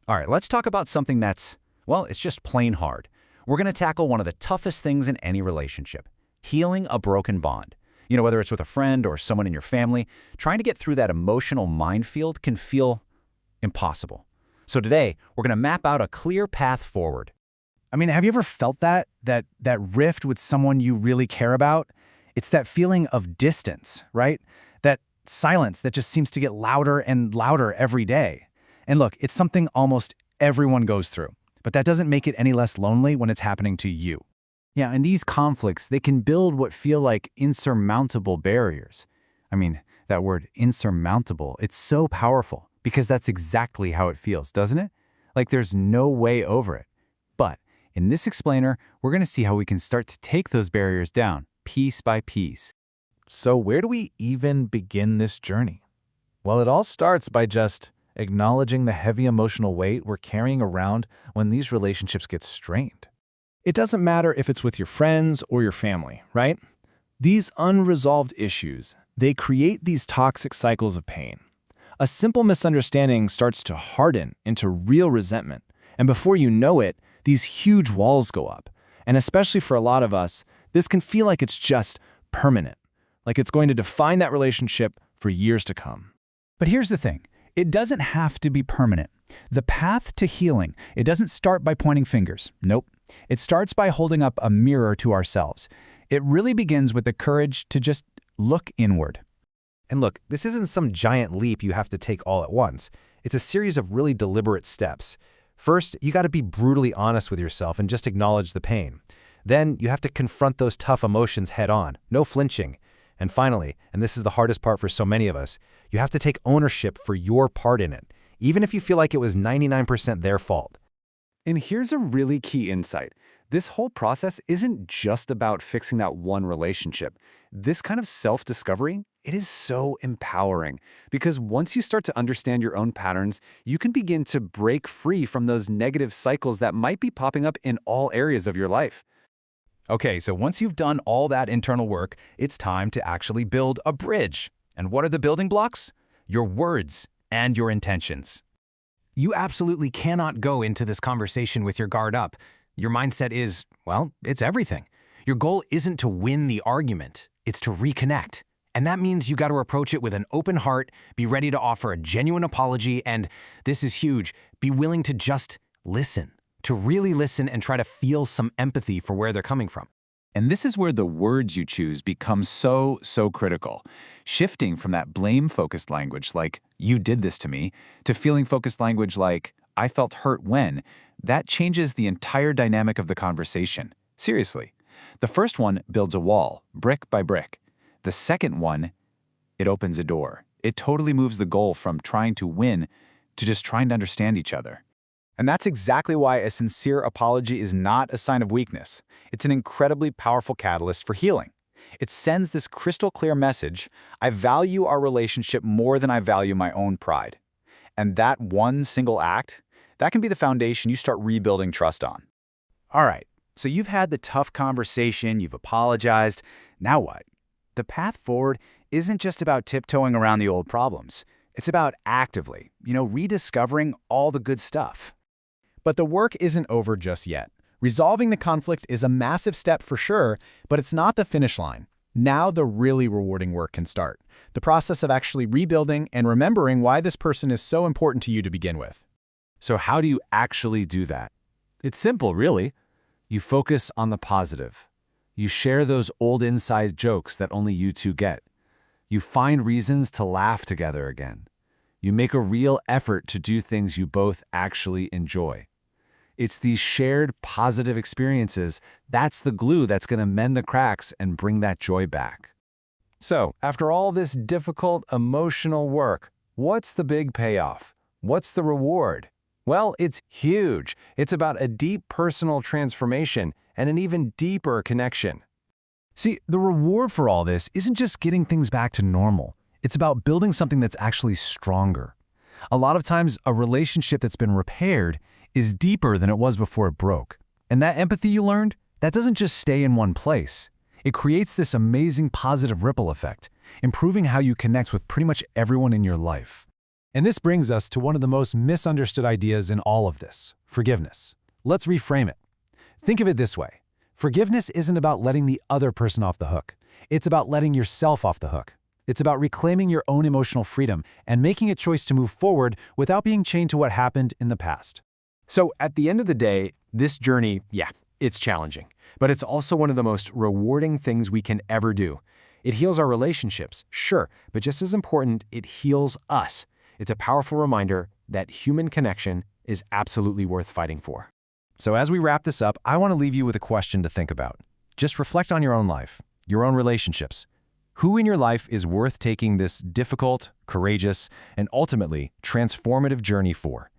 All right, let's talk about something that's, well, it's just plain hard. We're going to tackle one of the toughest things in any relationship, healing a broken bond. Whether it's with a friend or someone in your family, trying to get through that emotional minefield can feel impossible. So today, we're going to map out a clear path forward. I mean, have you ever felt that rift with someone you really care about? It's that feeling of distance, right? That silence that just seems to get louder and louder every day. And look, it's something almost everyone goes through, but that doesn't make it any less lonely when it's happening to you. Yeah, and these conflicts, they can build what feel like insurmountable barriers. I mean, that word insurmountable, it's so powerful because that's exactly how it feels, doesn't it? Like there's no way over it. But in this explainer, we're going to see how we can start to take those barriers down, piece by piece. So where do we even begin this journey? Well, it all starts by just acknowledging the heavy emotional weight we're carrying around when these relationships get strained. It doesn't matter if it's with your friends or your family, right? These unresolved issues, they create these toxic cycles of pain. A simple misunderstanding starts to harden into real resentment, and before you know it, these huge walls go up. And especially for a lot of us, this can feel like it's just permanent, like it's going to define that relationship for years to come. But here's the thing. It doesn't have to be permanent. The path to healing, it doesn't start by pointing fingers. Nope. It starts by holding up a mirror to ourselves. It really begins with the courage to just look inward. And look, this isn't some giant leap you have to take all at once. It's a series of really deliberate steps. First, you got to be brutally honest with yourself and just acknowledge the pain. Then you have to confront those tough emotions head on, no flinching. And finally, and this is the hardest part for so many of us, you have to take ownership for your part in it, even if you feel like it was 99% their fault. And here's a really key insight. This whole process isn't just about fixing that one relationship. This kind of self-discovery, it is so empowering because once you start to understand your own patterns, you can begin to break free from those negative cycles that might be popping up in all areas of your life. Okay, so once you've done all that internal work, it's time to actually build a bridge. And what are the building blocks? Your words and your intentions. You absolutely cannot go into this conversation with your guard up. Your mindset is, well, it's everything. Your goal isn't to win the argument, it's to reconnect. And that means you got to approach it with an open heart, be ready to offer a genuine apology, and this is huge, be willing to just listen. To really listen and try to feel some empathy for where they're coming from. And this is where the words you choose become so critical. Shifting from that blame-focused language like, you did this to me, to feeling-focused language like, I felt hurt when, that changes the entire dynamic of the conversation. Seriously. The first one builds a wall, brick by brick. The second one, it opens a door. It totally moves the goal from trying to win to just trying to understand each other. And that's exactly why a sincere apology is not a sign of weakness. It's an incredibly powerful catalyst for healing. It sends this crystal clear message, I value our relationship more than I value my own pride. And that one single act, that can be the foundation you start rebuilding trust on. All right, so you've had the tough conversation, you've apologized. Now what? The path forward isn't just about tiptoeing around the old problems. It's about actively, rediscovering all the good stuff. But the work isn't over just yet. Resolving the conflict is a massive step for sure, but it's not the finish line. Now the really rewarding work can start. The process of actually rebuilding and remembering why this person is so important to you to begin with. So how do you actually do that? It's simple, really. You focus on the positive. You share those old inside jokes that only you two get. You find reasons to laugh together again. You make a real effort to do things you both actually enjoy. It's these shared positive experiences, that's the glue that's going to mend the cracks and bring that joy back. So, after all this difficult emotional work, what's the big payoff? What's the reward? Well, it's huge. It's about a deep personal transformation and an even deeper connection. See, the reward for all this isn't just getting things back to normal. It's about building something that's actually stronger. A lot of times, a relationship that's been repaired is deeper than it was before it broke. And that empathy you learned, that doesn't just stay in one place. It creates this amazing positive ripple effect, improving how you connect with pretty much everyone in your life. And this brings us to one of the most misunderstood ideas in all of this: forgiveness. Let's reframe it. Think of it this way. Forgiveness isn't about letting the other person off the hook. It's about letting yourself off the hook. It's about reclaiming your own emotional freedom and making a choice to move forward without being chained to what happened in the past. So at the end of the day, this journey, it's challenging, but it's also one of the most rewarding things we can ever do. It heals our relationships, sure, but just as important, it heals us. It's a powerful reminder that human connection is absolutely worth fighting for. So as we wrap this up, I want to leave you with a question to think about. Just reflect on your own life, your own relationships. Who in your life is worth taking this difficult, courageous, and ultimately transformative journey for?